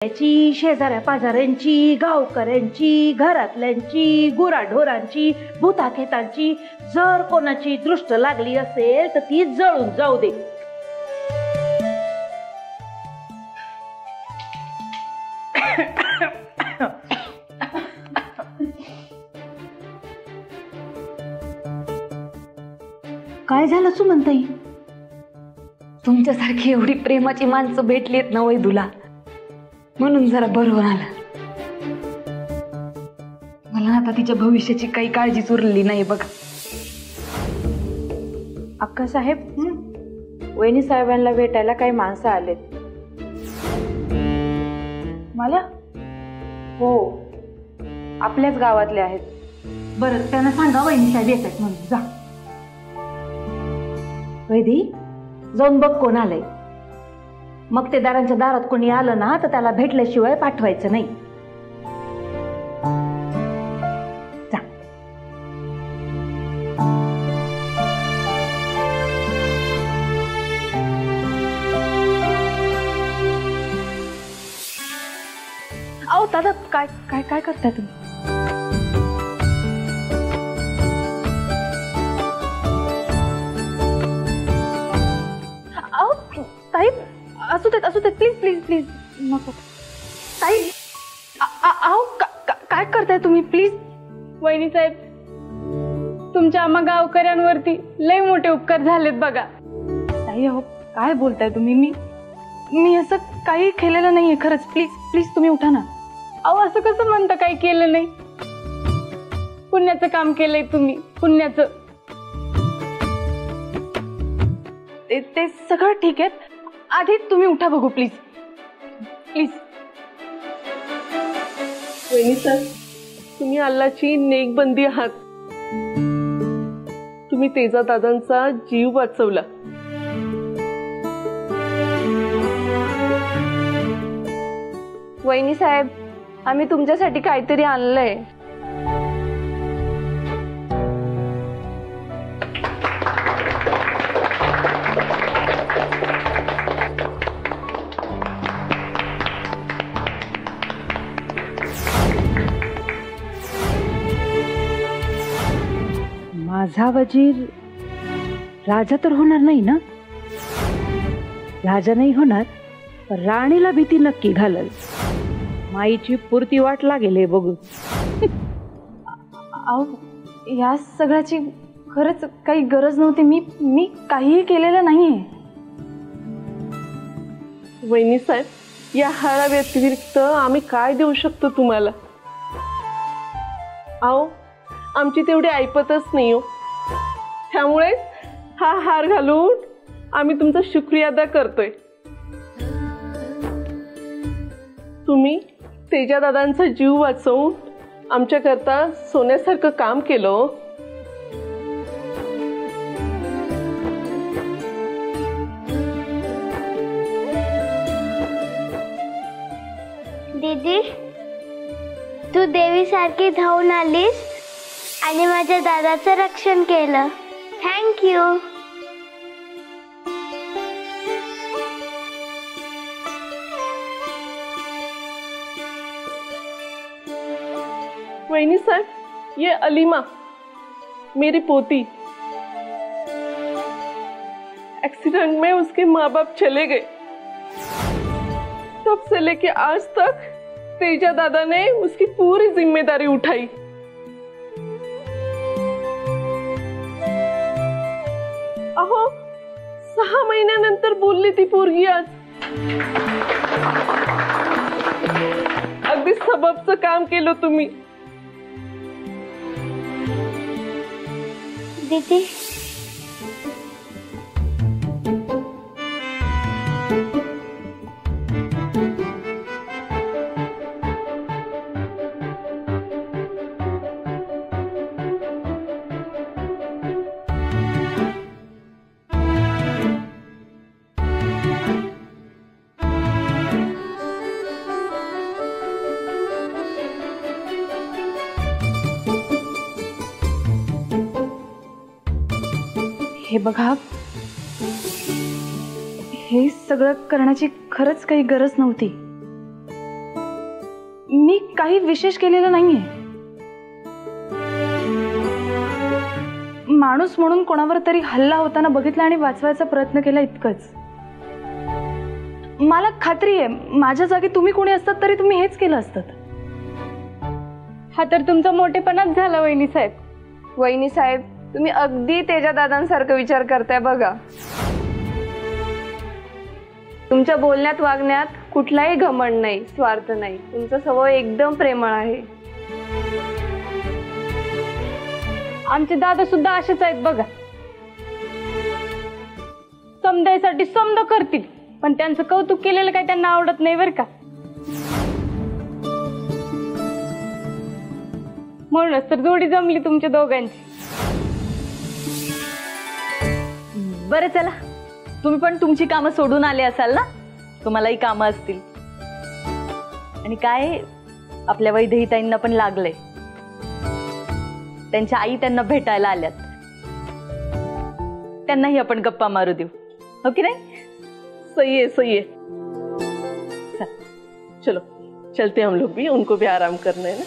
त्याची शेजाऱ्या पाजाऱ्यांची, गावकऱ्यांची, घरातल्यांची, गुराढोरांची, भूताखेतांची जर कोणाची दृष्ट लागली असेल तर ती जळून जाऊ दे. काय झालं सुमनताई? तुमच्यासारखी एवढी प्रेमाची माणसं भेटलीत ना वैदूला, म्हणून जरा बरं आलं. मला आता तिच्या भविष्याची काही काळजीच उरली नाही बघ. अक्का साहेब, वहिनी साहेबांना भेटायला काही माणसं आलेत. मला? हो, आपल्याच गावातले आहेत. बरं, त्यांना सांगा वहिनी साहेब येतात म्हणून. जा वैदी, जाऊन बघ कोण आलंय. मग ते दारांच्या दारात कोणी आलं ना तर त्याला भेटल्याशिवाय पाठवायचं नाही. जा. अहो दादा, काय काय काय करताय तुम्ही? अहो ताई, असू देत प्लीज प्लीज प्लीज नको. ताई, अहो काय करताय तुम्ही प्लीज? वहिनी साहेब, तुमच्या आम्हा गावकऱ्यांवरती लय मोठे उपकार झालेत बघा. ताई, अहो काय बोलताय तुम्ही? मी असं काही केलेलं नाहीये खरंच. प्लीज प्लीज तुम्ही उठा ना. अहो असं कसं म्हणता काही केलं नाही? पुण्याचं काम केलंय तुम्ही, पुण्याचं. ते सगळं ठीक आहे, आधी तुम्ही उठा बघू प्लीज प्लीज. वहिनी सर, तुम्ही अल्लाची नेकबंदी आहात. तुम्ही तेजा दादांचा जीव वाचवला. वहिनी साहेब, आम्ही तुमच्यासाठी काहीतरी आणलंय. माझा वजीर राजा तर होणार नाही ना? राजा नाही होणार, पण राणीला भीती नक्की घालल. माईची पुरती वाट लागेल हे बघू. अहो, या सगळ्याची खरंच काही गरज नव्हती. मी काहीही केलेलं नाहीये. वहिनी साहेब, या हारा व्यतिरिक्त आम्ही काय देऊ शकतो तुम्हाला? अहो, आमची तेवढी ऐपतच नाही हो. त्यामुळे हा हार घालून आम्ही तुमचा शुक्रिया अदा करतोय. तुम्ही तेजा दादांचा जीव वाचवून आमच्याकरता सोन्यासारखं काम केलं. दीदी, तू देवीसारखी धावून आलीस आणि माझ्या दादाचं रक्षण केलं. थँक्यू. वहिनी साहब, ये अलीमा मेरी पोती. एक्सीडेंट में उसके माँ बाप चले गए. तब से लेके आज तक तेजा दादा ने उसकी पूरी जिम्मेदारी उठाई. अहो, 6 महिन्यानंतर बोलली ती पोरगी आज. अगदी सबबचं काम केलं तुम्ही. दीदी, हे बघा, हे सगळं करण्याची खरंच काही गरज नव्हती. मी काही विशेष केलेलं नाहीये. माणूस म्हणून कोणावर तरी हल्ला होताना बघितला आणि वाचवायचा प्रयत्न केला, इतकंच. मला खात्री आहे माझ्या जागी तुम्ही कोणी असतात तरी तुम्ही हेच केलं असतं. हा तर तुमचा मोठेपणाच झाला वहिनी साहेब. वहिनी साहेब, तुम्ही अगदी तेजा दादांसारखं विचार करताय बघा. तुमच्या बोलण्यात वागण्यात कुठलाही घमंड नाही, स्वार्थ नाही. तुमचा स्वभाव एकदम प्रेमळ आहे. आमचे दादा सुद्धा असेच आहेत बघा. समजायसाठी समज करतील, पण त्यांचं कौतुक केलेलं काही त्यांना आवडत नाही बरं का. म्हणूनच तर जोडी जमली तुमच्या दोघांची. बरं चला, तुम्ही पण तुमची कामं सोडून आले असाल ना. तुम्हालाही कामं असतील. आणि काय, आपल्या वैदेहीताईंना पण लागलंय. त्यांच्या आई त्यांना भेटायला आल्यात. त्यांनाही आपण गप्पा मारू देऊ, हो की नाही? सही है, सही है. चलो चलते हम लोग भी, उनको भी आराम करना है ना.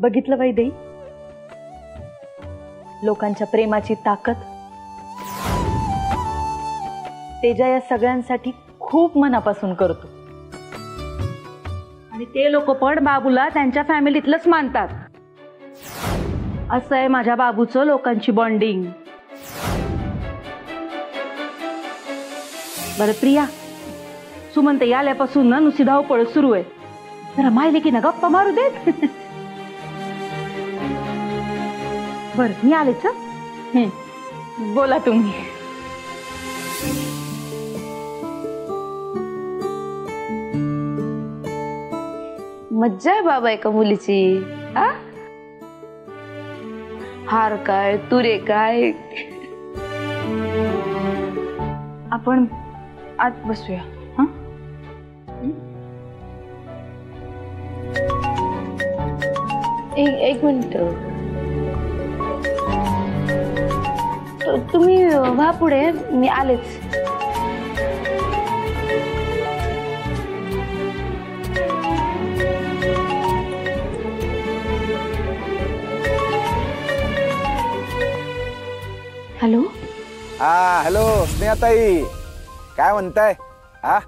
बघितलं वैदेही, लोकांच्या प्रेमाची ताकद. तेजा या सगळ्यांसाठी खूप मनापासून करतो. आणि ते लोक पण बाबूला त्यांच्या फॅमिलीतलंच मानतात. असं आहे माझ्या बाबूचं लोकांची बॉन्डिंग. बरं प्रिया, सुमंत आल्यापासून ना नुसती धावपळ सुरू आहे. जरा माहिती की ना गप्पा मारू देत. बर मी आलेच. बोला तुम्ही. मज्जा आहे बाबा एका मुलीची. हार काय, तुरे काय. आपण आत बसूया. हा, एक मिनिट. तुम्ही व्हा पुढे, मी आलेच. हॅलो. हा हॅलो स्नेहाताई, काय म्हणताय? हा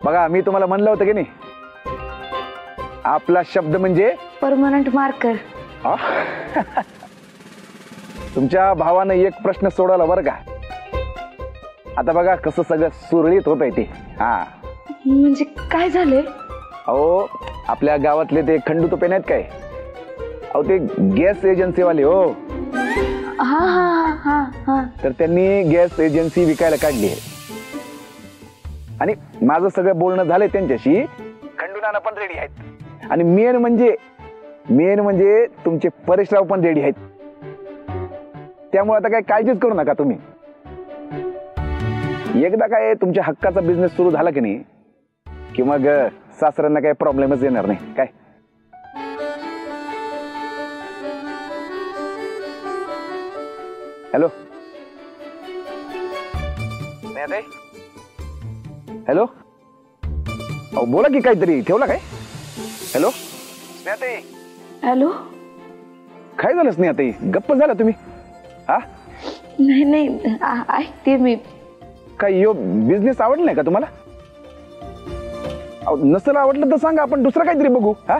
बघा, मी तुम्हाला म्हणलं होतं की नाही, आपला शब्द म्हणजे परमनंट मार्कर. तुमच्या भावानं एक प्रश्न सोडवला बरं का. आता बघा कसं सगळं सुरळीत होत आहे ते. हा म्हणजे काय झालंय? अहो, आपल्या गावातले ते खंडू तो पेन आहेत काय, अहो ते गॅस एजन्सीवाले. हो हा हा हा हा. तर त्यांनी गॅस एजन्सी विकायला काढली आहे. आणि माझं सगळं बोलणं झालंय त्यांच्याशी. खंडूनाना पण रेडी आहेत. आणि मेन म्हणजे तुमचे परेशराव पण रेडी आहेत. त्यामुळे आता काही काळजीच करू नका तुम्ही. एकदा काय तुमच्या हक्काचा बिझनेस सुरू झाला की नाही, की मग सासऱ्यांना काही प्रॉब्लेमच येणार नाही. काय हॅलो हॅलो, अहो बोला की, काहीतरी ठेवला काय? हॅलो स्नेहाताई. हॅलो. काय झालं स्नेहाताई, गप्प झाला तुम्ही? हा नाही नाही, ऐकते मी. काय यो बिझनेस आवडला नाही का तुम्हाला? नसेल आवडलं तर सांगा, आपण दुसरं काहीतरी बघू. हा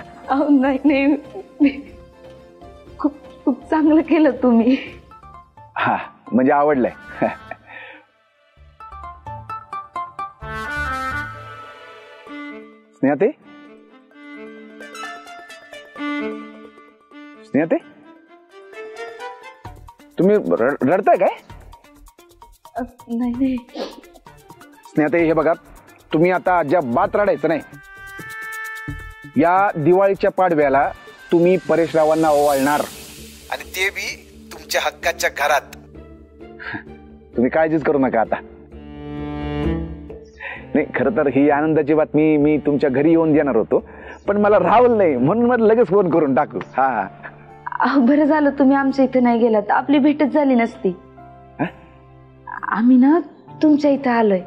नाही नाही, खूप खूप चांगलं केलं तुम्ही. हा म्हणजे आवडलंय. स्नेहाताई, स्नेहाताई तुम्ही रडताय काय? नाही नाही, स्नेहाताई हे बघा, तुम्ही आता अजिबात रडायचं नाही. या दिवाळीच्या पाडव्याला तुम्ही परेशरावांना ओवाळणार आणि ते बी तुमच्या हक्काच्या घरात. तुम्ही काळजीच करू नका आता. नाही, खरं तर ही आनंदाची बातमी मी तुमच्या घरी येऊन देणार होतो, पण मला राहवलं नाही म्हणून मला लगेच फोन करून टाकू. हा बरं झालं तुम्ही आमच्या इथे नाही गेलात, आपली भेटच झाली नसती. आम्ही ना तुमच्या इथे आलोय.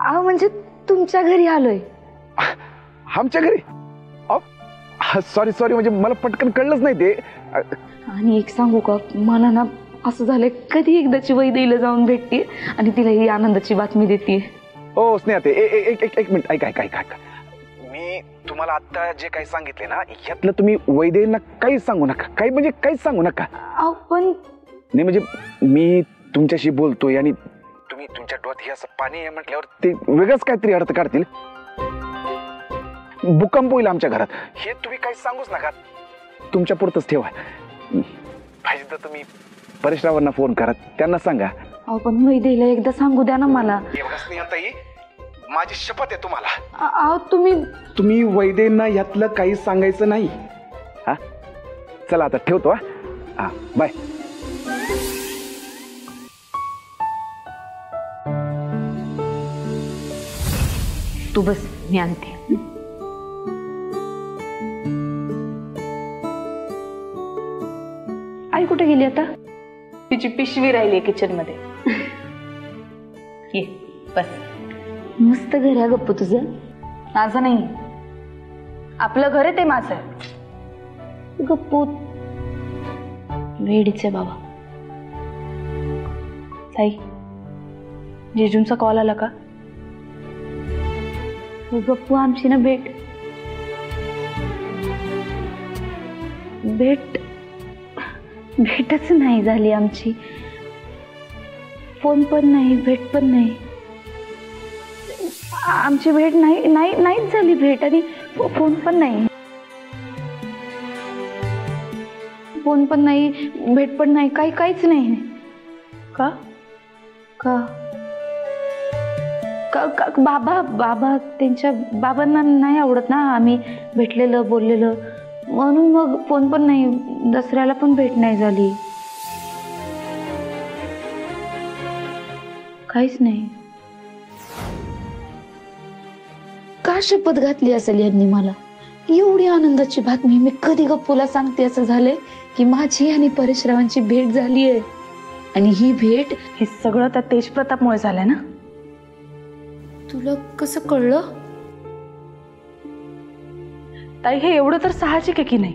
म्हणजे तुमच्या घरी आलोय. आमच्या घरी? सॉरी म्हणजे मला पटकन कळलंच नाही ते. आणि एक सांगू का, मला ना असं झालंय कधी एकदाची वैदेहीला जाऊन भेटते आणि तिला ही आनंदाची बातमी देते. हो स्नेहा, एक मिनिट ऐका. मी तुम्हाला आता जे काही सांगितले ना, यातलं तुम्ही वैदेहींना काहीच सांगू नका. काही म्हणजे काहीच सांगू नका. पण नाही म्हणजे मी तुमच्याशी बोलतोय आणि तुम्ही तुमच्या डोळ्यात हे असं पाणी आहे म्हटल्यावर ते वेगळंच काहीतरी अर्थ काढतील. भूकंप होईल आमच्या घरात, हे तुम्ही काही सांगूच नका. तुमच्या पुरतच ठेवा. पाहिजे तर तुम्ही परेशरावांना फोन करा, त्यांना सांगा. पण वैदेहीला एकदा सांगू द्या ना मला. स्नेहाताई, माझी शपथ आहे तुम्हाला. तुम्ही वैदेहींना यातलं काहीच सांगायचं नाही. हा चला आता ठेवतो. हा बाय. तू बस, मी आणते. आई कुठे गेली आता? तिची पिशवी राहिली किचन मध्ये. ये बस. मस्त घर आहे गप्पू तुझं. माझं नाही, आपलं घर आहे ते माझं. गप्पू वेडीचे बाबा. ताई, जेजूंचा कॉल आला का? गप्पू आमची ना भेटच नाही झाली आमची. फोन पण नाही, भेट पण नाही. आमची भेट नाहीच झाली. भेट आणि फोन पण नाही. फोन पण नाही, भेट पण नाही, काहीच नाही. का? बाबा त्यांच्या बाबांना नाही आवडत ना आम्ही भेटलेलं बोललेलं, म्हणून मग फोन पण नाही. दसऱ्याला पण भेट नाही झाली. काहीच नाही. का शपथ घातली असेल यांनी मला? एवढी आनंदाची बातमी मी कधी गप्पूला सांगते असं झालंय की माझी आणि परेशरावांची भेट झाली आहे. आणि ही भेट, हे सगळं त्या तेजप्रतापमुळे झालंय ना? तुला कसं कळलं? ताई, हे एवढं तर साहजिक आहे की नाही?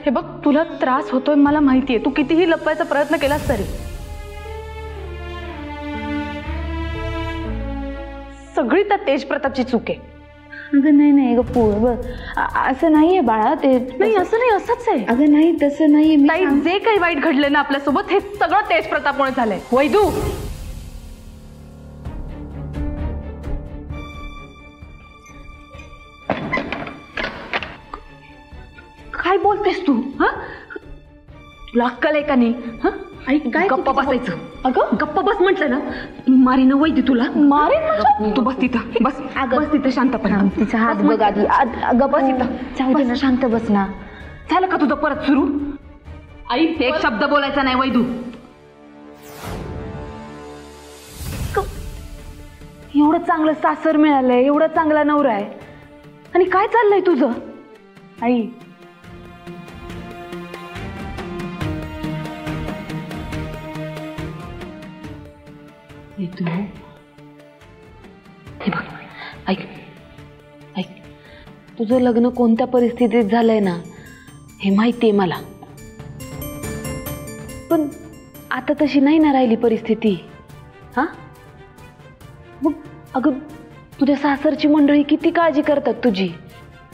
हे बघ, तुला त्रास होतोय मला माहितीये. तू कितीही लपवायचा प्रयत्न केलास तरी सगळी त्या तेजप्रतापची चूक आहे. अगं नाही गप्पू, बघ असं नाहीये बाळा. ते नाही, असं नाही, असंच आहे. अगं नाही, तसं नाहीये. ताई, जे काही वाईट घडलं ना आपल्यासोबत, हे सगळं तेजप्रतापमुळे झालंय. वैदू, काय बोलतेस तू? तुला अक्कल आहे का नाही? काय गप्पा बसायचं. अगं गप्पा बस म्हटलं ना, मारी ना वैदी तुला. मारे तू बस तिथं, बस तिथं शांतपणे. तिचा हात बघ आधी. अगं बस इथं. जाऊ दे ना, शांत बस ना. झालं का तुझं परत सुरू? आई, एक शब्द बोलायचा नाही वैदू. एवढं चांगलं सासर मिळालंय, एवढा चांगला नवरा आहे, आणि काय चाललंय तुझं? आई, तू हे बघ, ऐक, तुझं लग्न कोणत्या परिस्थितीत झालंय ना हे माहितीये मला, पण आता तशी नाही ना राहिली परिस्थिती. मग अगं, तुझ्या सासरची मंडळी किती काळजी करतात तुझी.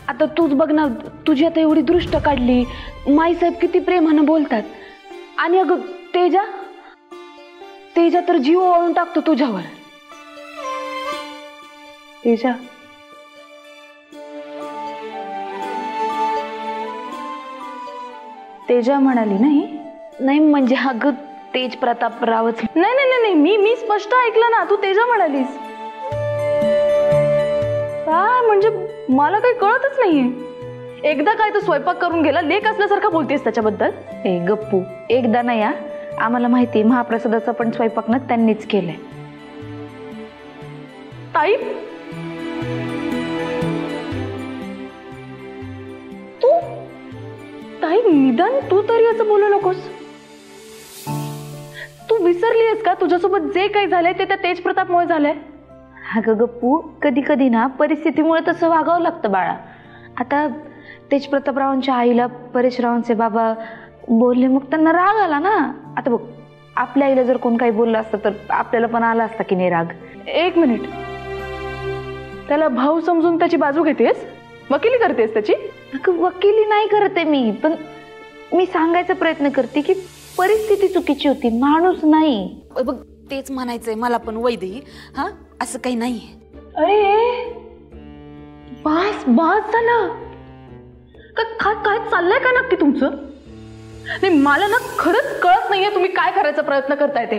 आता तूच बघ ना, तुझी आता एवढी दृष्ट काढली. माईसाहेब किती प्रेमानं बोलतात. आणि अगं तेजा तर जीव ओवाळून टाकतो तुझ्यावर. तेजा म्हणाली नाही म्हणजे अगं तेज प्रतापरावच. नाही नाही नाही नाही, मी स्पष्ट ऐकलं ना, तू तेजा म्हणालीस. काय म्हणजे मला काही कळतच नाहीये. एकदा काय तू स्वयंपाक करून गेला, लेक असल्यासारखं बोलतेस त्याच्याबद्दल. ए गप्पू, एकदा नाही या, आम्हाला माहिती महाप्रसादाचा पण स्वयंपाक ना त्यांनीच केलाय. ताई तू, ताई निदान तू तरी असं बोलू नकोस. तू विसरलीस का तुझ्यासोबत जे काही झालंय ते त्या तेज प्रतापमुळे झालंय. अगं गप्पू, कधी कधी ना परिस्थितीमुळे तसं वागावं लागतं बाळा. आता तेज प्रतापरावांच्या आईला परेशरावांचे बाबा बोलले, मग त्यांना राग आला ना. आता बघ, आपल्या आईला जर कोण काही बोललं असतं तर आपल्याला पण आला असता की नाही राग. एक मिनिट, त्याला भाऊ समजून त्याची बाजू घेतेस, वकिली करतेस त्याची. अगं वकिली नाही करते मी, पण मी सांगायचा प्रयत्न करते की परिस्थिती चुकीची होती, माणूस नाही. बघ तेच म्हणायचंय मला पण वैदेही. हा असं काही नाहीये. अरे बास बास झालं. काय चाललंय का नक्की तुमचं. नाही मला ना खरंच कळत नाहीये तुम्ही काय करायचा प्रयत्न करताय ते.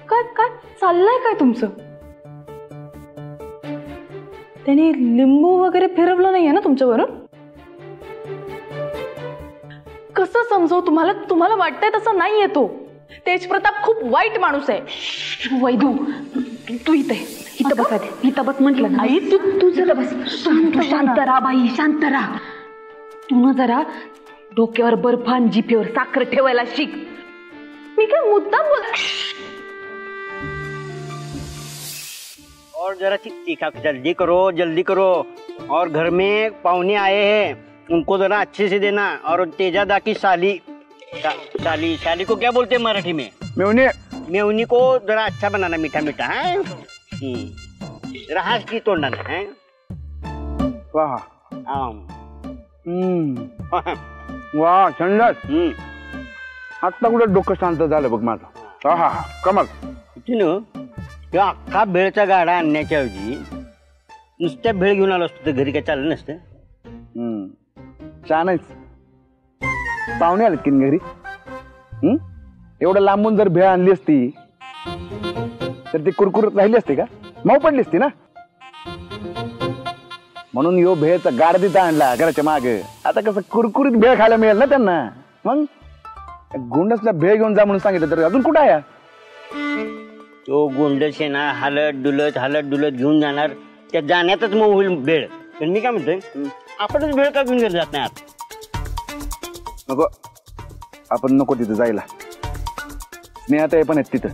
काय काय चाललंय काय तुमचं. त्याने लिंबू वगैरे फिरवलं नाहीये ना तुमच्यावरून. कसं समजव तुम्हाला. तुम्हाला वाटतंय तसं नाहीये तो. तेज प्रताप खूप वाईट माणूस आहे. वैदू तू इथं बसा दे. इथं बस म्हटलं ना. आई तू जरा बस. तू शांत राहा बाई, शांत राहा. तू ना जरा डोक्यावर बर्फ आणि जिभेवर साखर ठेवायला शिक. मी काय मुद्दाम बोल. और जरा तीखा, जल्दी करो. और घर में पाहुने आए हैं, उनको जरा अच्छे से देना. और तेजादा की साली को क्या बोलते हैं मराठी में. मेवनी को जरा अच्छा बनाना, मीठा मीठा है. जरा हाथ की तोंडाना है. वाह वाह संडास. आता कुठे डोकं शांत झालं बघ माझं. हा कमाल. किंवा अख्खा भेळचा गाडा आणण्याच्या ऐवजी नुसत्या भेळ घेऊन आलो असतो तर घरी काय चाललं नसतं. छानच. पाहुणे आलेत की घरी. एवढं लांबून जर भेळ आणली असती तर ती कुरकुरीत राहिली असते का, मऊ पडली असती ना. म्हणून यो भेळचा गाड तिथं आणला घराच्या मागे. आता कसं कुरकुरीत भेळ खायला मिळेल ना त्यांना. मग गुंडसला भेळ घेऊन जा म्हणून सांगितलं तर अजून कुठं आहे. तो गुंडस आहे ना, हालत डुलत घेऊन जाणार. त्या जाण्यातच मग होईल भेळ. पण मी काय म्हणतोय, आपणच भेळ का घेऊन जात नाही आता. नको, आपण नको तिथं जायला. स्नेहाताई पण आहेत तिथं.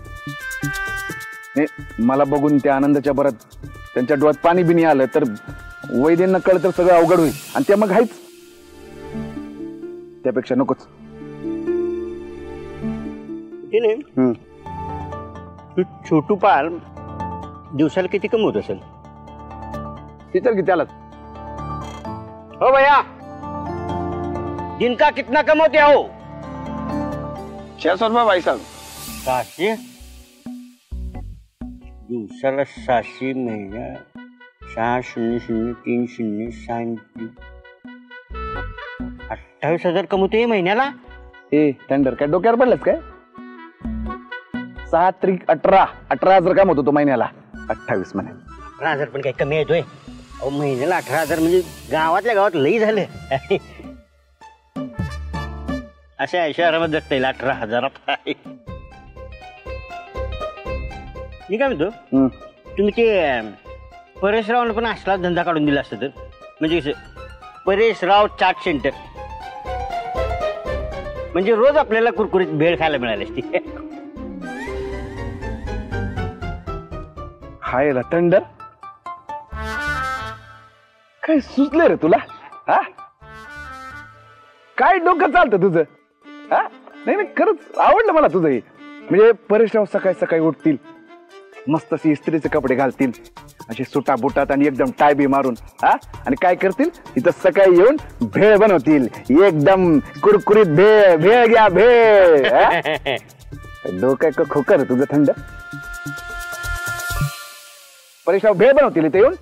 मला बघून त्या आनंदाच्या भरात त्यांच्या डोळ्यात पाणी बिनी आलं तर वैद्यांना कळलं तर सगळं अवघड होईल. आणि ते मग आहेच. त्यापेक्षा नकोच. छोटू पाल दिवसाला किती कमवत असेल. विचार की त्याला. हो भैया, दिन का कितना कमवते हो. 600 रुपये भाई साहब. 600 दिवसाला. 600 महिना 60030 28,000 कमवते महिन्याला. ए टेंडर काय डोक्यावर पडलंच काय. 6 त्रिक 18,000 काम होतो तो महिन्याला. 28 महिने 18,000 पण काही कमी येतोय. अहो महिन्याला 18,000 म्हणजे गावातल्या गावात लई झालं. अशा शहरामध्ये जगता येईल 18,000. मी काय म्हणतो, तुम्ही ते परेशरावला पण असला धंदा काढून दिला असतं तर. म्हणजे कसं, परेशराव चाट सेंटर म्हणजे रोज आपल्याला कुरकुरीत भेळ खायला मिळाली असती. हाय टेंडर, काय सुचलं रे तुला. हा काय डोकं चालतं तुझं. हा नाही नाही, खरंच आवडलं मला तुझं हे. म्हणजे परेशराव सकाळी सकाळी उठतील, मस्त अशी इस्त्रीचे कपडे घालतील, असे सुटा बुटात आणि एकदम टाय बी मारून. हा आणि काय करतील, इथं सकाळी येऊन भेळ बनवतील. एकदम कुरकुरीत भेळ. भेळ घ्या भेळ. डोकं का खोकर तुझं थंड. परेशराव भेळ बनवतील इथे येऊन.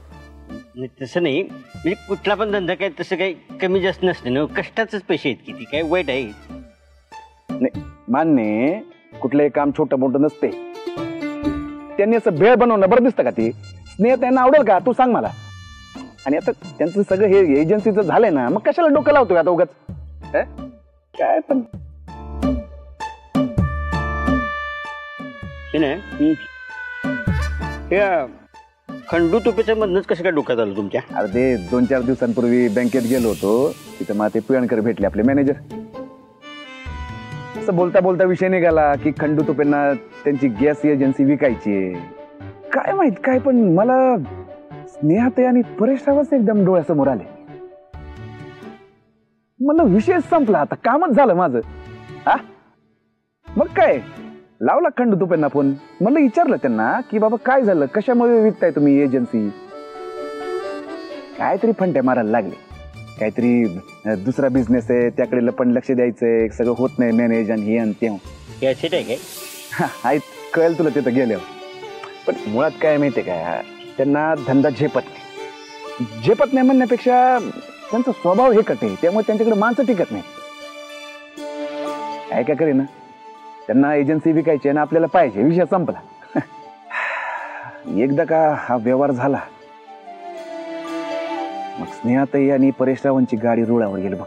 तसं नाही, म्हणजे कुठला पण धंदा काय तसं काही कमी जास्त नसते ना. कष्टाचेच पैसे आहेत किती, काय वाईट आहे. नाही मान्य. कुठलंही काम छोटं मोठं नसते. त्यांनी असं भेळ बनवणं बरं दिसतं का? ते स्नेह त्यांना आवडेल का? तू सांग मला. आणि आता त्यांचं सगळं हे एजन्सीचं झालंय ना, मग कशाला डोकं लावतोय आता उगाच? काय पण खंडू तुपेच्या मधनच कसं काय डोक्यात आलं तुमच्या? अरे ते 2-4 दिवसांपूर्वी बँकेत गेलो होतो, तिथं मला ते पिळणकर भेटले, आपले मॅनेजर. असं बोलता बोलता विषय निघाला की खंडू तुपेंना त्यांची गॅस एजन्सी विकायची. काय माहित काय, पण मला स्नेहाताई आणि परेश रावच एकदम डोळ्यासमोर आले. मला विषय संपला, आता कामच झालं माझं. हा मग काय, लावला खंडू तुपेंना फोन. मला विचारलं त्यांना की बाबा काय झालं, कशामुळे विकताय तुम्ही एजन्सी? काहीतरी फंट्या मारायला लागले, काहीतरी दुसरा बिझनेस आहे त्याकडे पण लक्ष द्यायचंय, सगळं होत नाही मॅनेज आणि हे आणि ते. कळेल तुला तिथं गेल्यावर. पण मुळात काय माहितीये का, त्यांना धंदा झेपत नाही म्हणण्यापेक्षा त्यांचा स्वभाव हेकट आहे, त्यामुळे त्यांच्याकडे माणसं टिकत नाही. काय करे ना, त्यांना एजन्सी विकायची आणि आपल्याला पाहिजे, विषय संपला. एकदा का हा व्यवहार झाला, मग स्नेहाताई आणि परेशरावांची गाडी रुळावर गेली बघ.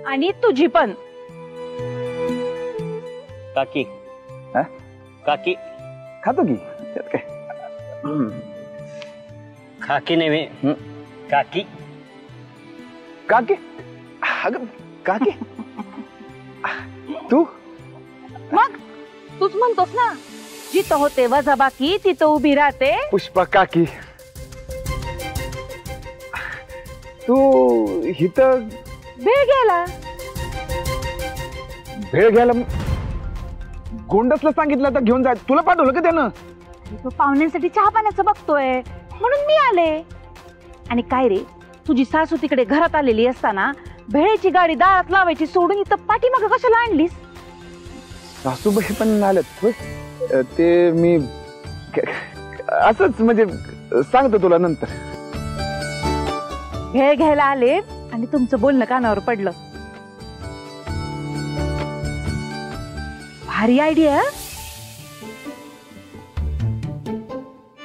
आणि तुझी पण. काकी काकी खातो की त्यात काय. काकी नाही काकी. काकी अगं काकी तू मग तूच म्हणतोस ना, जिथं होते वजाबाकी तिथं उभी राहते पुष्पा काकी. तू इथं भेळ घ्यायला गोंडसला सांगितलं तर घेऊन जाय. तुला पाठवलं का त्यानं? तो पाहुण्यांसाठी चहा पाण्याचं बघतोय म्हणून मी आले. आणि काय रे, तुझी सासू तिकडे घरात आलेली असताना भेळेची गाडी दारात लावायची सोडून इथं पाठीमागं कशाला आणलीस? सासूबाई पण आल्यात. ते मी असंच म्हणजे सांगतो तुला नंतर. भेळ घ्यायला आले आणि तुमचं बोलणं कानावर पडलं. भारी आयडिया.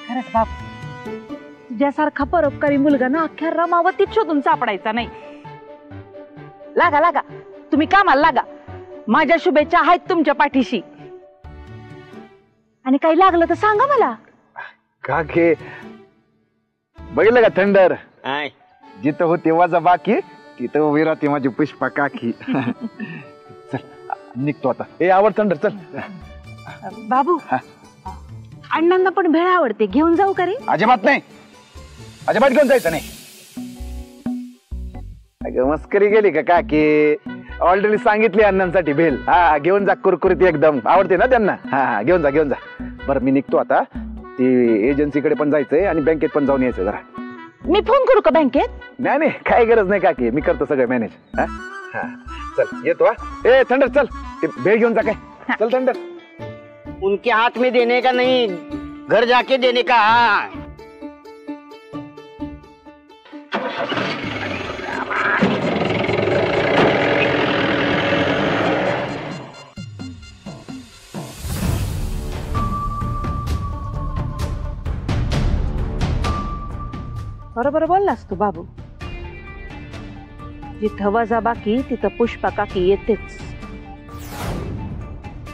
खरंच बाप, तुझ्यासारखा परोपकारी मुलगा ना अख्ख्या रमावतीत शोधून सापडायचा नाही. लागा लागा, तुम्ही कामाला लागा. माझ्या शुभेच्छा आहेत तुमच्या पाठीशी. आणि काही लागलं तर सांगा मला. काके बघितलं का थंडर, जिथं होते वाजा बाकी तिथं उभी राहते माझी पुष्पा काकी. चल निघतो आता. ए आवड थंडर चल. बाबू, अण्णांना पण भेळ आवडते, घेऊन जाऊ का रे? अजिबात नाही, अजिबात घेऊन जायचं नाही. मस्करी गेली का काकी? ऑलरेडी सांगितली अण्णांसाठी भेल. हा घेऊन जा, कुरकुरीत एकदम आवडते ना त्यांना. हा घेऊन जा घेऊन जा. बरं मी निघतो आता, ती एजन्सीकडे पण जायचंय आणि बँकेत पण जाऊन यायचं जरा. मी फोन करू का बँकेत? नाही नाही काही गरज नाही काकी, मी करतो सगळं मॅनेज. चल येतो. ए थंडर चल, ते भेळ घेऊन जा. काय चल थंडर. उनके हाथ में देने का नहीं, घर जाके देने का. बरोबर बोललास तू बाबू. जिथं वजा बाकी तिथं पुष्पा काकी येतेच.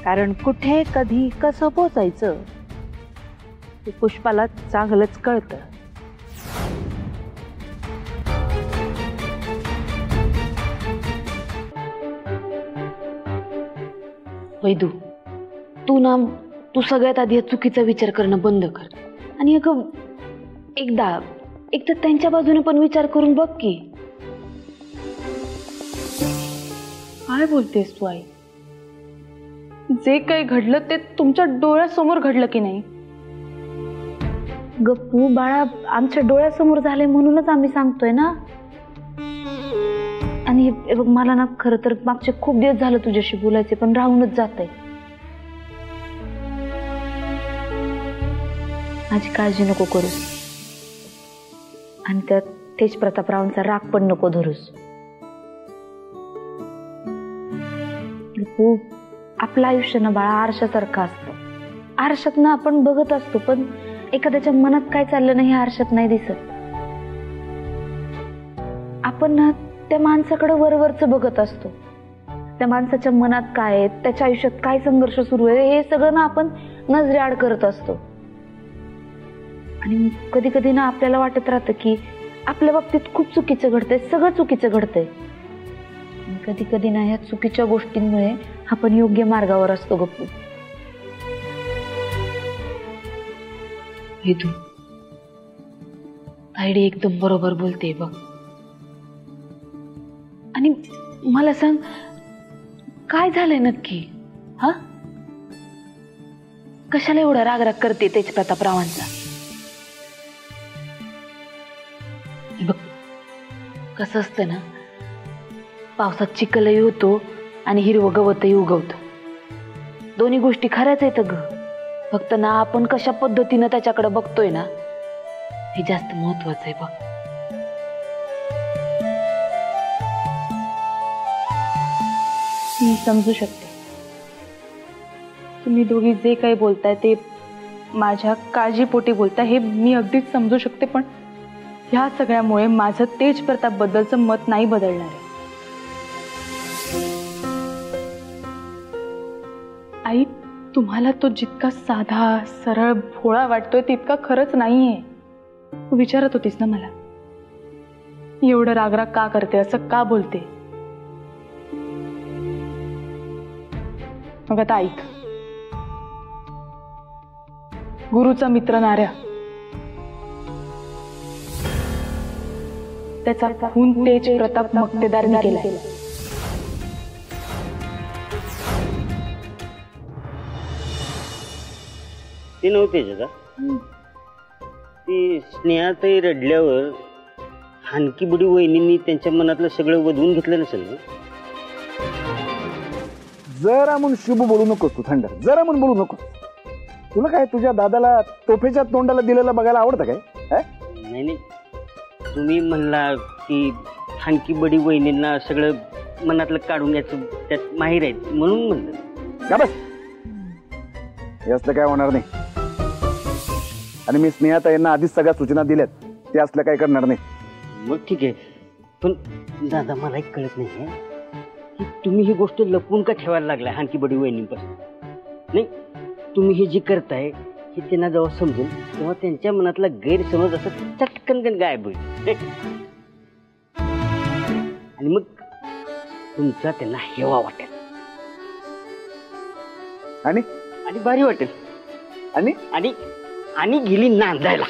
कारण कुठे कधी कसं पोचायचं ते पुष्पाला चांगलंच कळतं. वैदू, तू सगळ्यात आधी चुकीचा विचार करणं बंद कर. आणि एकदा त्यांच्या बाजूने पण विचार करून बघ की. काय बोलतेस तू आई? जे काही घडलं ते तुमच्या डोळ्यासमोर घडलं की नाही? गप्पू बाळा, आमच्या डोळ्यासमोर झाले म्हणूनच आम्ही सांगतोय ना. आणि बघ, मला ना खरं तर मागचे खूप दिवस झालं तुझ्याशी बोलायचे, पण राहूनच जातंय. माझी काळजी नको करूस आणि त्यात तेज प्रतापरावांचा राग पण नको धरूस. आपलं आयुष्य ना बाळा आरशासारखं असतं. आरशातनं आपण बघत असतो, पण एखाद्याच्या मनात काय चाललं नाही हे आरशात नाही दिसत. आपण ना त्या माणसाकडे वरवरचं बघत असतो. त्या माणसाच्या मनात काय आहे, त्याच्या आयुष्यात काय संघर्ष सुरू आहे, हे सगळं ना आपण नजरेआड करत असतो. आणि कधी कधी ना आपल्याला वाटत राहतं की आपल्या बाबतीत खूप चुकीचं घडतंय, सगळं चुकीचं घडतंय. कधी कधी ना ह्या चुकीच्या गोष्टींमुळे आपण योग्य मार्गावर असतो गप्पू. वेदू, तायडी एकदम बरोबर बोलते बघ. आणि मला सांग, काय झालंय नक्की? हा, कशाला एवढा रागराग करते तेजप्रतापरावांचा? बघ कसं असतं ना, पावसात चिखलही होतो आणि हिरवं गवतही उगवतं. दोन्ही गोष्टी खऱ्याच आहेत ग. फक्त ना आपण कशा पद्धतीनं त्याच्याकडे बघतोय ना, हे जास्त महत्वाचं आहे बघ. मी समजू शकते तुम्ही दोघी जे काही बोलताय ते माझ्या काळजीपोटी बोलताय, हे मी अगदीच समजू शकते. पण ह्या सगळ्यामुळे माझं तेजप्रताप बद्दलचं मत नाही बदलणार आहे. आई, तुम्हाला तो जितका साधा सरळ भोळा वाटतोय तितका खरंच नाहीये. विचारत होतीस ना मला, एवढं रागराग का करते, असं का बोलते? मग आता ऐक, गुरुचा मित्र नाऱ्या, त्याचा खून तेजप्रताप मक्तेदारने केलाय. ते नव्हते दादा, ती स्नेहाताई रडल्यावर हानकी बुडी वहिनींनी त्यांच्या मनातलं सगळं वधवून घेतलं नसेल ना? जरा म्हणून शुभ बोलू नकोस तू थंड, जरा म्हणून बोलू नकोस. तुला काय तुझ्या दादाला तोफेच्या तोंडाला दिलेलं बघायला आवडतं काय? नाही नाही, तुम्ही म्हणला की हानकी बडी वहिनींना सगळं मनातलं काढून घ्यायचं त्यात माहीर आहेत म्हणून म्हणलं. का बस, हे असलं काय होणार नाही. आणि मी स्नेहाताईंना आधीच सगळ्या सूचना दिल्यात, ते असलं काय करणार नाही. मग ठीक आहे, पण दादा मला एक कळत नाही की तुम्ही ही गोष्ट लपवून का ठेवायला लागलाय हानकी बडी वहिनींपासून? नाही, तुम्ही हे जे करताय हे त्यांना जेव्हा समजेल तेव्हा त्यांच्या मनातला गैरसमज असं चटकन गायब होईल आणि मग तुमचा त्यांना हेवा वाटेल आणि आणि भारी वाटेल आणि आणि आणि गेली नांदायला.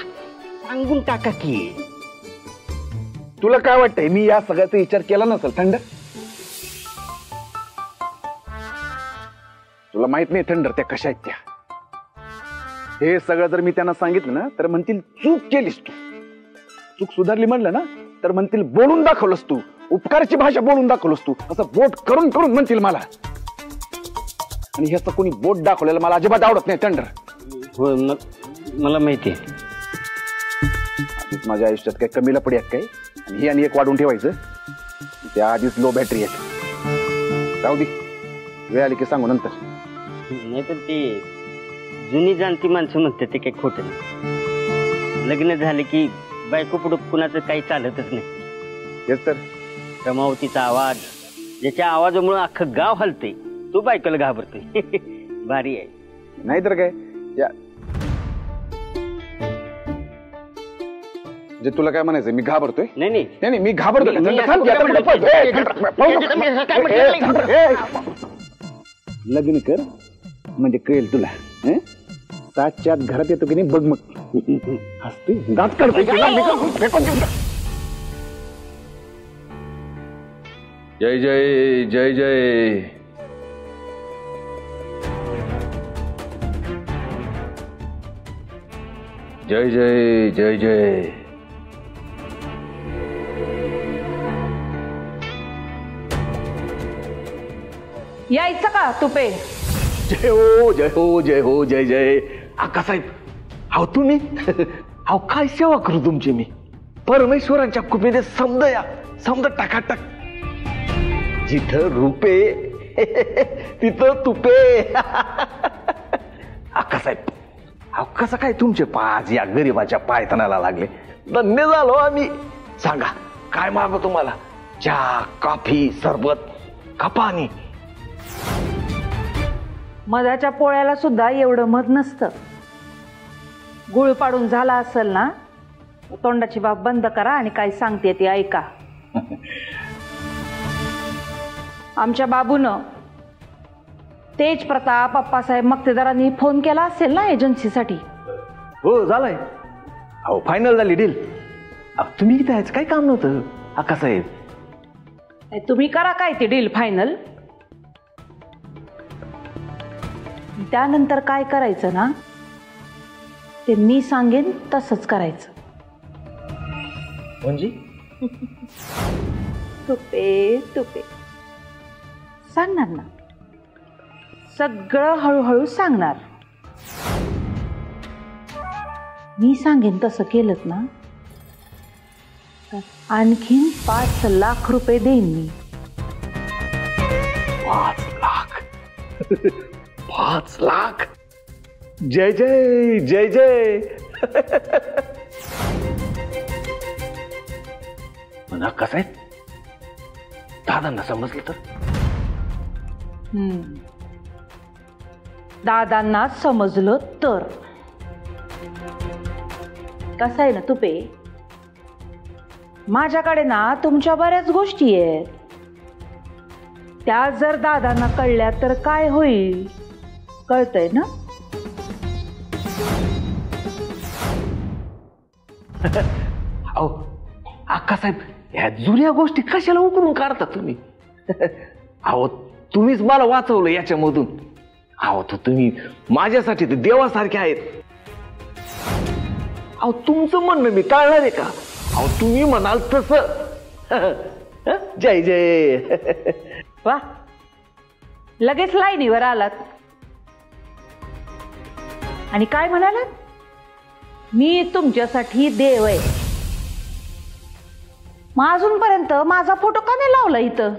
सांगून टाका की. तुला काय वाटतंय मी या सगळ्याचा विचार केला नसेल थंड? तुला माहित नाही थंडर त्या कशा आहेत त्या. हे सगळं जर मी त्यांना सांगितलं ना तर म्हणतील चूक केलीस तू. चूक सुधारली म्हणलं ना तर म्हणतील बोलून दाखवलंस तू, उपकाराची भाषा बोलून दाखवलंस तू, असं बोट करून करून म्हणतील मला. आणि ह्याचं कोणी बोट दाखवलेलं मला अजिबात आवडत नाही थंडर. हो, मला माहिती आहे. माझ्या आयुष्यात काही कमीला पडी आहेत काय, आणि ही आणि एक वाढून ठेवायचं. त्या आधीच लो बॅटरी आहेत. जाऊ दे, वेळ आली की सांगू नंतर. नाही तर ते जुनी जाणती माणसं म्हणतात ते काही खोटं नाही. लग्न झाले की बायको पुढं कुणाचं काही चालतच नाही. तेच तर. रमावतीचा आवाज, ज्याच्या आवाजामुळे अख्खं गाव हलते, तो बायकोला घाबरतोय. भारी आहे. नाहीतर काय. जे तुला काय म्हणायचं, मी घाबरतोय? नाही नाही नाही, मी घाबरतोय. लग्न कर म्हणजे कळेल तुला. 7च्या आत घरात येतो की नाही बघ. मग हसते, दात काढतोय. जय जय जय जय. जय जय जय जय. यायचं का तुपे? जय हो जय हो जय हो जय जय. आकासाहेब, अहो तुम्ही, अहो काय सेवा करू तुमची मी. परमेश्वरांच्या कृपेने समजा या, समजा टाकाटाक. जिथं रुपे तिथं तुपे. अक्कासाहेब, अहो कसं काय तुमचे पाच या गरीबाच्या पायथनाला लागले? धन्य झालो आम्ही. सांगा काय मागो तुम्हाला? चहा, कॉफी, सरबत का पाणी? मधाच्या पोळ्याला सुद्धा एवढं मध नसतं. गुळ पाडून झाला असेल ना, तोंडाची बाब बंद करा आणि काय सांगते ती ऐका. आमच्या बाबूनं तेज प्रताप अप्पासाहेब मक्तेदारांनी फोन केला असेल ना एजन्सीसाठी. हो झालाय. अहो फायनल झाली डील. तुम्ही इथे यायचं काही काम नव्हतं अक्कासाहेब. तुम्ही करा काय ती डील फायनल. त्यानंतर काय करायचं ना ते मी सांगेन तसंच करायचं. म्हणजे तुपे तुपे सांगणार ना, सगळं हळूहळू सांगणार. मी सांगेन तसं केलं ना तर आणखीन 5 लाख रुपये देईन मी. 5 लाख? 5 लाख? जय जय जय जय. म्हणा कसं आहे, दादांना समजलं तर? दादांना समजलं तर कसं आहे ना तुपे, माझ्याकडे ना तुमच्या बऱ्याच गोष्टी आहेत. त्या जर दादांना कळल्या तर काय होईल कळतंय ना? अहो अक्कासाहेब, ह्या जुन्या गोष्टी कशाला उकरून काढता तुम्ही? अहो तुम्हीच मला वाचवलं याच्यामधून. अहो तो तुम्ही माझ्यासाठी तर देवासारखे आहेत. अहो तुमचं म्हणणं मी टाळणार आहे का? अहो तुम्ही म्हणाल तसं. जय जय. वा, लगेच लाईनीवर आलात. आणि काय म्हणालात? मी तुमच्यासाठी देव आहे. मग अजूनपर्यंत माझा फोटो का नाही लावला इथं?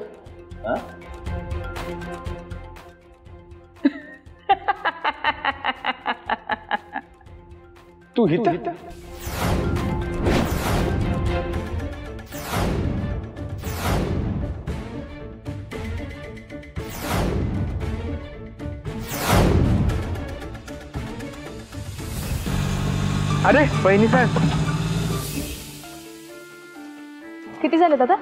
तू इथं? अरे बहिणी साहेब. किती झाले दादा?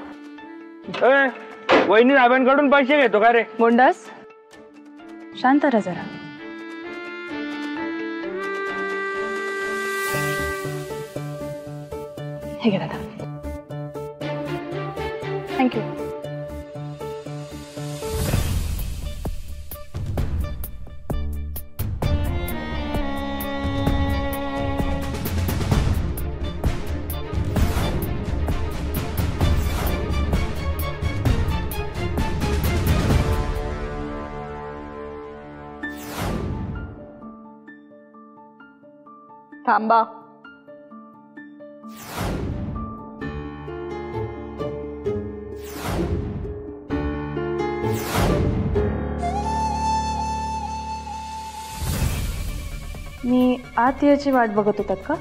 वहिनी साहेबांकडून पैसे घेतो का रे? गोंडास शांत राहा जरा. हे घे दादा. थँक्यू. थांबा. मी आत याची वाट बघत होतात का?